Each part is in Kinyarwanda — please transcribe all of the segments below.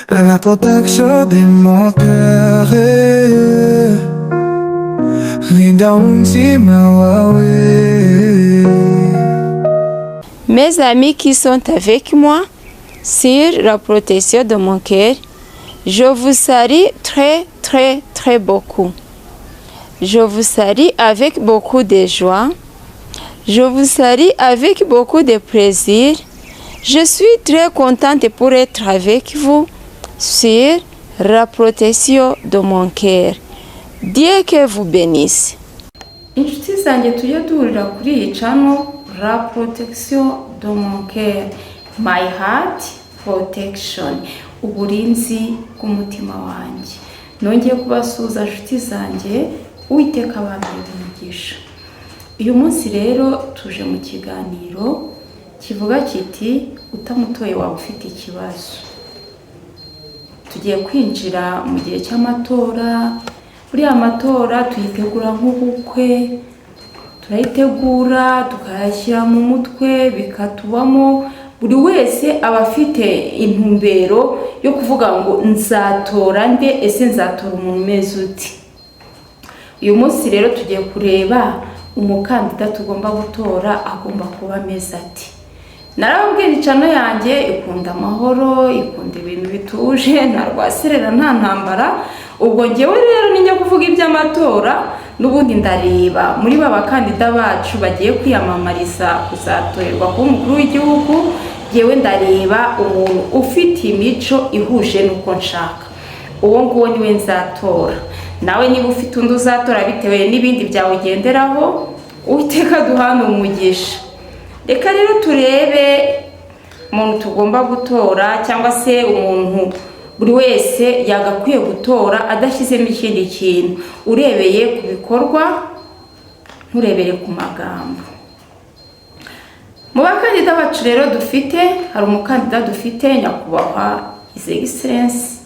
La protection de mon cœur linda uzima wawe. Mes amis qui sont avec moi sur la protection de mon cœur, je vous salue très beaucoup. Je vous salue avec beaucoup de joie. Je vous salue avec beaucoup de plaisir. Je suis très contente pour être avec vous sur la protection de mon cœur. Dieu que vous bénisse. Inshuti zanjye tujye duhurira kuri iyi channel la protection de mon cœur, my heart protection, uburinzi bw'umutima wanjye. Nongeye kubasuhuza inshuti zanjye, Uwiteka abampere umugisha. Uyu munsi rero tuje mu kiganiro kivuga kiti utamutoye waba ufite ikibazo. Tugiye kwinjira mu gihe cy'amatora. Buriya amatora tuyitegura nk'ubukwe, turayitegura tukayashyira mu mutwe bikatubamo. Buri wese aba afite intumbero yo kuvuga ngo nzatora nde, ese nzatora umuntu umeze uti. Uyu munsi rero tugiye kureba umukandida tugomba gutora agomba kuba ameze ati. Narababwira icano yanjye ikunda amahoro, ikunda ibintu bituje, nta rwaserera nta ntambara. Ubwo ngewe rero ninjya kuvuga iby'amatora n'ubundi ndareba muri ba bakandida bacu bagiye kwiyamamariza kuzatorerwa kuba umukuru w'igihugu, ngewe ndareba umuntu ufite imico ihuje n'uko nshaka, uwo nguwo niwe nzatora. Nawe niba ufite undi uzatora bitewe n'ibindi byawe ugenderaho, Uwiteka duhana umugisha. Reka rero turebe umuntu tugomba gutora, cyangwa se umuntu buri wese yagakwiye gutora adashyizemo ikindi kintu, urebeye ku bikorwa nturebere ku magambo. Mu bakandida bacu rero dufite, hari umukandida dufite nyakubahwa His Excellency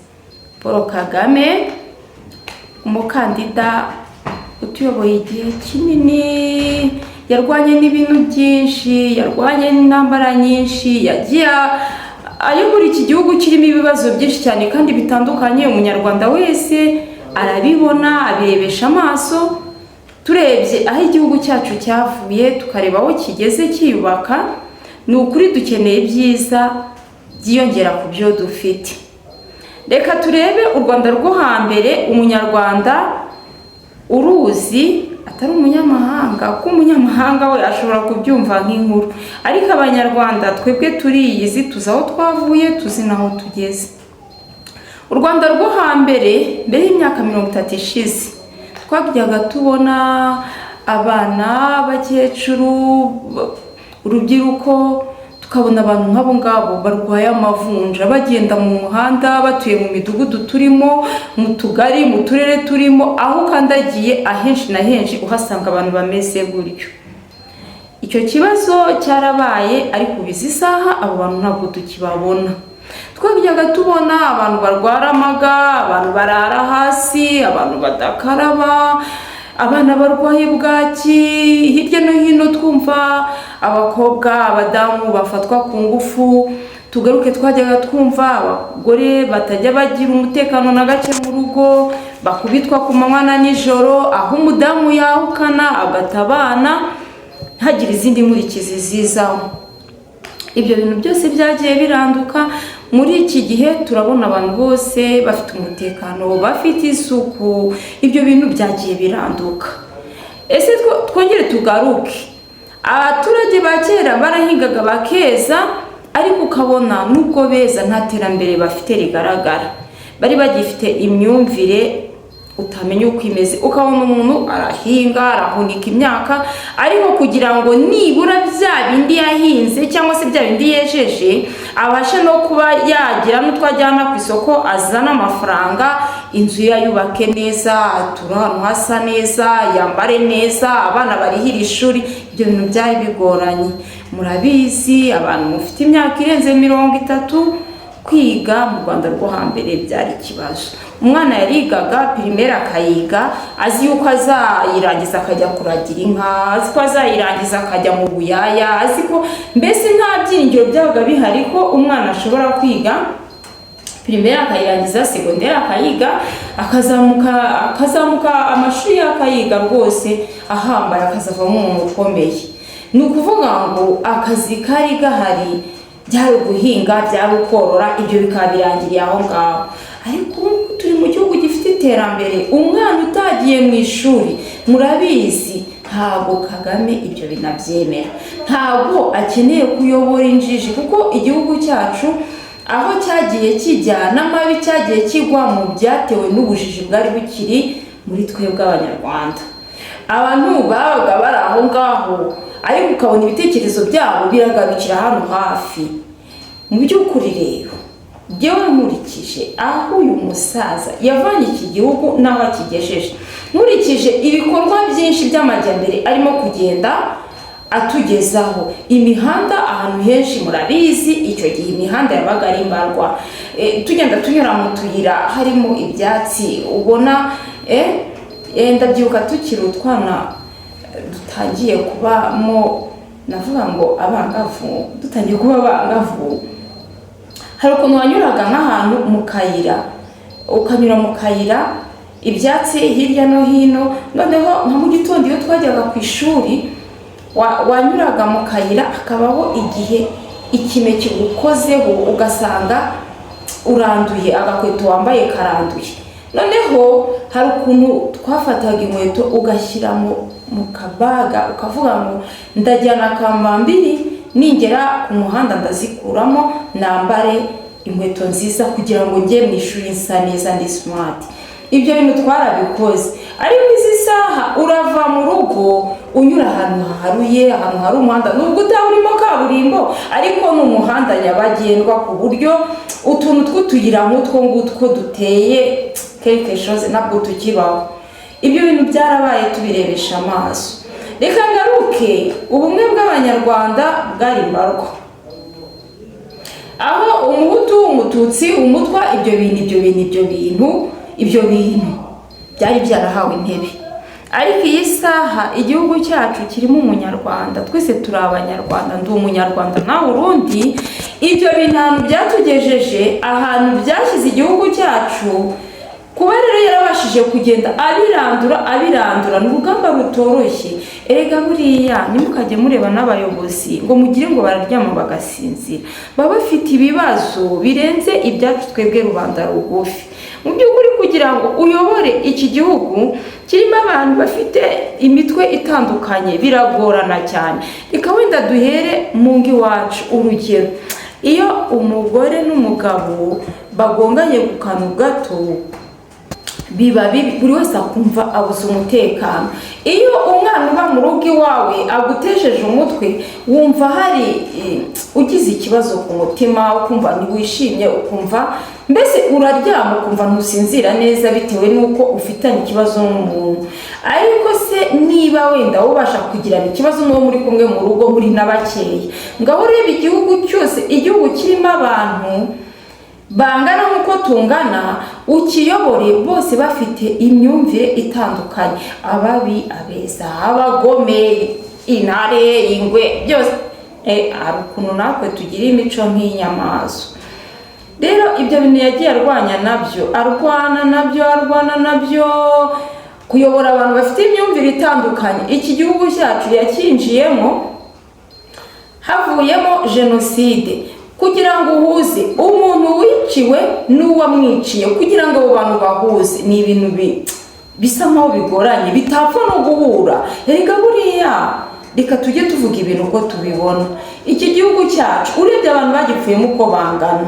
Paul Kagame, umukandida utuyoboye igihe kinini, yarwanye n'ibintu byinshi, yarwanye n'intambara nyinshi, yagiye ayobora iki gihugu kirimo ibibazo byinshi cyane kandi bitandukanye. Umunyarwanda wese arabibona, abirebesha amaso. Turebye aho igihugu cyacu cyavuye tukareba aho kigeze cyiyubaka, ni ukuri dukeneye ibyiza byiyongera ku byo dufite. Reka turebe u Rwanda rwo hambere. Umunyarwanda uruzi atari umunyamahanga, ko umunyamahanga we ashobora kubyumva nk'inkuru, ariko abanyarwanda twebwe turiyizi, tuzi aho twavuye, tuzi naho tugeze. U Rwanda rwo hambere mbere y'imyaka 30 ishize twajyaga tubona abana, abakecuru, urubyiruko, tukabona abantu nk'abo ngabo barwaye amavunja bagenda mu muhanda, batuye mu midugudu turimo, mu tugari, mu turere turimo, aho kandagiye ahenshi na henshi uhasanga abantu bameze gutyo. Icyo kibazo cyarabaye, ariko bizi saha abo bantu ntabwo tukibabona. Twajyaga tubona abantu barwara amaga, abantu barara hasi, abantu badakaraba, abana barwaye bwaki, hirya no hino twumva abakobwa, abadamu bafatwa ku ngufu. Tugaruke twajyaga twumva abagore batajya bagira umutekano na gace mu rugo, bakubitwa ku manywa na nijoro, aho umudamu yahukana agatabana ntagire izindi nkurikizi zizaho. Ibyo bintu byose byagiye biranduka. Muri iki gihe turabona abantu bose bafite umutekano, bafite isuku. Ibyo bintu byagiye biranduka. Ese twongere tugaruke. Abaturage ba kera barahingaga bakeza, ariko ukabona nubwo beza nta terambere bafite rigaragara. Bari bagifite imyumvire utamenya uko imeze. Ukabona umuntu arahinga, arahunika imyaka, ariko kugira ngo nibura bya bindi yahinze cyangwa se bya bindi yejeje abashe no kuba yagira n'utwajyana ku isoko, azana amafaranga, inzu yayubake neza, atura ahantu hasa neza, yambare neza, abana barihira ishuri. Ibyo bintu byari bigoranye. Murabizi abantu mufite imyaka irenze 30 kwiga mu Rwanda rwo hambere byari ikibazo. Umwana yarigaga primaire akayiga azi yuko azayirangiza akajya kuragira inka, azi ko azayirangiza akajya mu buyaya, azi ko mbese nta byiringiro byabaga bihari ko umwana ashobora kwiga primaire akayirangiza, segonderi akayiga, akazamuka amashuri akayiga rwose ahambaye, akazavamo umuntu ukomeye. Ni ukuvuga ngo akazi kari gahari byari guhinga, byari korora, ibyo bikaba birangiriye aho ngaho. Ariko turi mu gihugu gifite iterambere, umwana utagiye mu ishuri murabizi ntabwo Kagame ibyo binabyemera, ntabwo akeneye kuyobora injiji, kuko igihugu cyacu aho cyagiye kijya n'amabi cyagiye kigwa mu byatewe n'ubujiji bwari bukiri muri twebwe Abanyarwanda. Abantu babaga bari aho ngaho ariko ukabona ibitekerezo byabo biragarukira hano hafi. Mu by'ukuri rero jyewe nkurikije aho uyu musaza yavanye iki gihugu n'aho akigejeje, nkurikije ibikorwa byinshi by'amajyambere arimo kugenda atugezaho, imihanda ahantu henshi murabizi icyo gihe imihanda yabaga ari mbarwa, tugenda tunyura mu tuyira harimo ibyatsi ubona, ndabyibuka tukiri utwana dutangiye kubamo, navuga ngo abangavu, dutangiye kuba abangavu, hari ukuntu wanyuraga nk'ahantu mu kayira, ukanyura mu kayira ibyatsi hirya no hino, noneho nka mu gitondo iyo twajyaga ku ishuri wanyuraga mu kayira akabaho igihe ikime kigukozeho ugasanga uranduye, agakweto wambaye karanduye. Noneho hari ukuntu twafataga inkweto ugashyira mu kabaga ukavuga ngo ndajyana kamambiri, ningera ku muhanda ndazikuramo nambare inkweto nziza kugira ngo njye mu ishuri nsa neza ndi smart. Ibyo bintu twarabikoze, ariko izi saha urava mu rugo unyura ahantu haharuye, ahantu hari umuhanda, nubwo utaba urimo kaburimbo ariko ni umuhanda nyabagendwa, ku buryo utuntu tw'utuyira nk'utwo ngutwo duteye quelque chose ntabwo tukibaho. Ibyo bintu byarabaye tubirebesha amaso. Reka ngaruke ubumwe bw'Abanyarwanda bwari mbarwa, aho umuhutu, umututsi, umutwa, ibyo bintu byari byarahawe intebe. Ariko iyi saha igihugu cyacu kirimo umunyarwanda, twese turi Abanyarwanda, ndi umunyarwanda nawe urundi. Ibyo bintu byatugejeje ahantu byashyize igihugu cyacu, kuba rero yarabashije kugenda abirandura ni urugamba rutoroshye. Erega buriya nimukajye mureba n'abayobozi ngo mugire ngo bararyama bagasinzira, baba bafite ibibazo birenze ibyacu twebwe rubanda rugufi. Mu by'ukuri kugira ngo uyobore iki gihugu kirimo abantu bafite imitwe itandukanye biragorana cyane. Reka wenda duhere mu ngo iwacu urugero, iyo umugore n'umugabo bagonganye ku kantu gato biba buri wese akumva abuze umutekano. Iyo umwana uba mu rugo iwawe agutesheje umutwe wumva hari ugize ikibazo ku mutima, ukumva ntiwishimye, ukumva mbese uraryama ukumva ntusinzira neza bitewe n'uko ufitanye ikibazo n'umuntu. Ariko se niba wenda ubasha kugirana ikibazo n'uwo muri kumwe mu rugo muri n'abakeya, ngaho reba igihugu cyose, igihugu kirimo abantu bangana nk'uko tungana, ukiyobore bose bafite imyumvire itandukanye, ababi, abeza, abagome, intare, ingwe, byose hari ukuntu natwe tugira imico nk'inyamaswa. Rero ibyo bintu yagiye arwana nabyo kuyobora abantu bafite imyumvire itandukanye. Iki gihugu cyacu yakinjiyemo havuyemo jenoside, kugira ngo uhuze umuntu wiciwe n'uwamwiciye, kugira ngo abo bantu bahuze ni ibintu bisa nkaho bigoranye, bitapfa no guhura. Erega buriya reka tujye tuvuga ibintu uko tubibona. Iki gihugu cyacu urebye abantu bagipfuyemo uko bangana,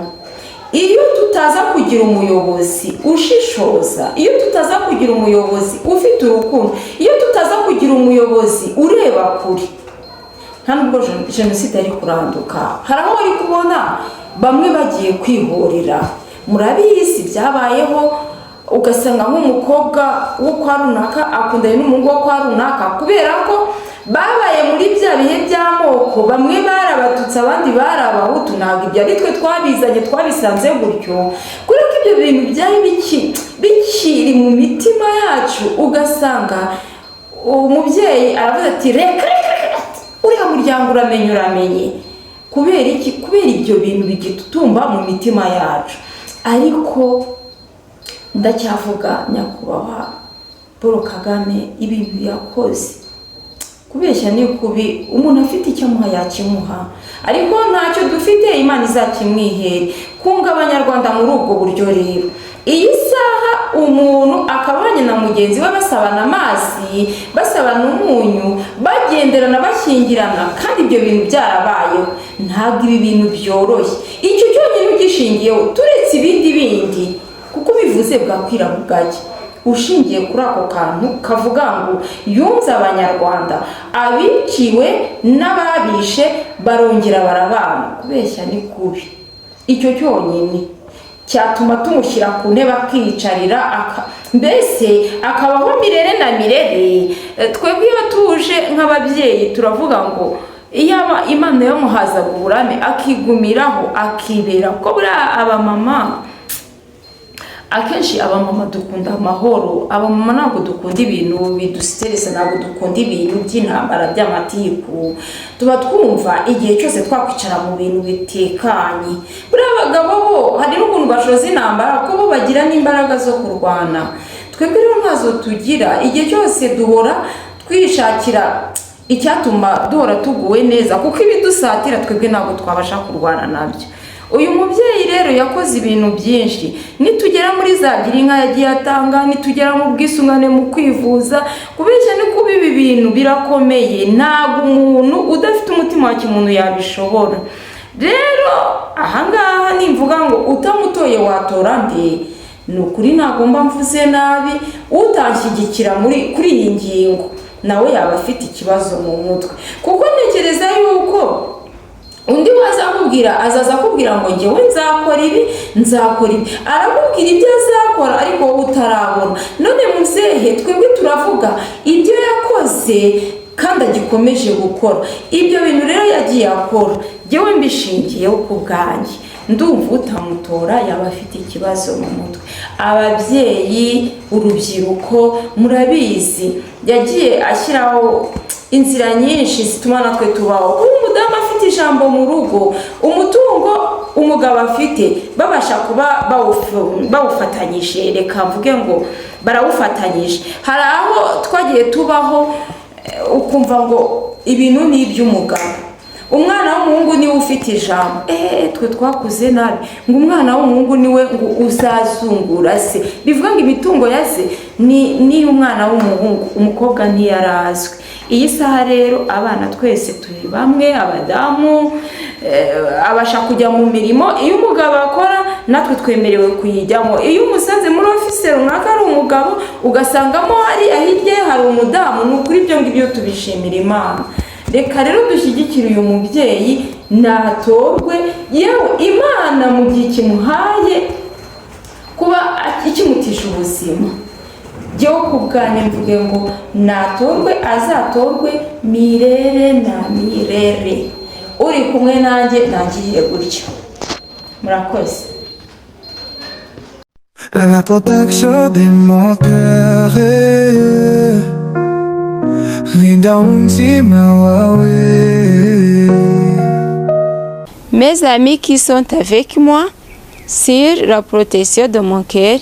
iyo tutaza kugira umuyobozi ushishoza, iyo tutaza kugira umuyobozi ufite urukundo, iyo tutaza kugira umuyobozi ureba kure, nta nubwo jenoside yari kuranduka. Hari aho wari kubona bamwe bagiye kwihorera, murabizi byabayeho, ugasanga nk'umukobwa wo kwa runaka akundanye n'umuhungu wo kwa runaka, kubera ko babaye muri bya bihe by'amoko, bamwe barabatutsi abandi barabahutu. Ntabwo ibyo ari twe twabizanye, twabisanze gutyo, kubera ko ibyo bintu byari bikiri mu mitima yacu. Ugasanga umubyeyi aravuga ati reka uriya muryango uramenye. Kubera iki? Kubera ibyo bintu bigitutumba mu mitima yacu. ariko ndacyavuga nyakubahwa Paul Kagame ibintu yakoze. Kubeshya ni kubi, umuntu afite icyo amuha yakimuha, ariko ntacyo dufite Imana izakimwihere. Kunga abanyarwanda muri ubwo buryo rero, iyi saha umuntu akabanye na mugenzi we basabana amazi, basabana umunyu, bagenderana, bashyingirana, kandi ibyo bintu byarabayeho. Ntabwo ibi bintu byoroshye, icyo cyonyine ugishingiyeho, turetse ibindi bindi, kuko bivuze bwakwira bugacya. Ushingiye kuri ako kantu kavuga ngo yunze abanyarwanda, abiciwe n'ababishe barongera barabana. Kubeshya ni kubi, icyo cyonyine cyatuma tumushyira ku ntebe akicarira mbese akabaho mirere na mirere. Twebwe iyo tuje nk'ababyeyi turavuga ngo iyaba Imana yamuhazaga uburame akigumiraho akibera, ko buriya abamama akenshi abamama dukunda amahoro. Abamama ntabwo dukunda ibintu bidustressa, ntabwo dukunda ibintu by'intambara by'amatiku. Tuba twumva igihe cyose twakwicara mu bintu bitekanye. Buriya abagabo bo hari n'ukuntu bashoza intambara ko bo bagira n'imbaraga zo kurwana. Twebwe rero ntazo tugira, igihe cyose duhora twishakira icyatuma duhora tuguwe neza, kuko ibidusatira twebwe ntabwo twabasha kurwana nabyo. Uyu mubyeyi rero yakoze ibintu byinshi. Nitugera muri za girinka yagiye atanga, nitugera mu bwisungane mu kwivuza, kubeshya ni kuba ibi bintu birakomeye. Ntabwo umuntu udafite umutima wa kimuntu yabishobora. Rero ahangaha nimvuga ngo utamutoye watora nde, ni ukuri ntagomba mvuze nabi. Utanshyigikira kuri iyi ngingo nawe yaba afite ikibazo mu mutwe, kuko ntekereza yuko undi wazakubwira azaza akubwira ngo njyewe nzakora ibi nzakora ibi, arakubwira ibyo azakora ariko wowe utarabona. None muzehe, twebwe turavuga ibyo yakoze kandi agikomeje gukora. Ibyo bintu rero yagiye akora, njyewe mbishingiyeho ku bwanjye, ndumva utamutora yaba afite ikibazo mu mutwe. Ababyeyi, urubyiruko, murabizi yagiye ashyiraho inzira nyinshi zituma natwe tubaho. Kuba umudamu afite ijambo mu rugo, umutungo umugabo afite babasha kuba bawufatanyije, reka mvuge ngo barawufatanyije. Hari aho twagiye tubaho ukumva ngo ibintu ni iby'umugabo, umwana w'umuhungu niwe ufite ijambo. Twe twakuze nabi ngo umwana w'umuhungu niwe ngo uzazungura se, bivuga ngo imitungo ya se ni umwana w'umuhungu, umukobwa ntiyarazwe. Iyi saha rero abana twese turi bamwe, abadamu abasha kujya mu mirimo. Iyo umugabo akora natwe twemerewe kuyijyamo. Iyo umusanze muri office runaka ari umugabo ugasangamo hari hirya hari umudamu, ni ukuri ibyo ngibyo tubishimira Imana. Reka rero dushyigikire uyu mubyeyi, natorwe. Yewe Imana mu gihe kimuhaye kuba ikimutisha ubuzima, jyewe ku bwanjye mvuge ngo natorwe, azatorwe mirere na mirere. Uri kumwe nanjye nangiriye gutyo. Murakoze. La protection de mon cœur, Mes amis qui sont avec moi sur la protection de mon cœur,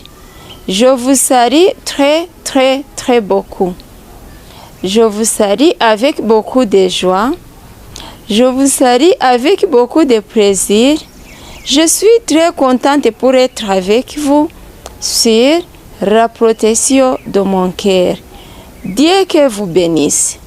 je vous salue très très très beaucoup. Je vous salue avec beaucoup de joie. Je vous salue avec beaucoup de plaisir. Je suis très contente pour être avec vous sur la protection de mon cœur. Dieu que vous bénisse.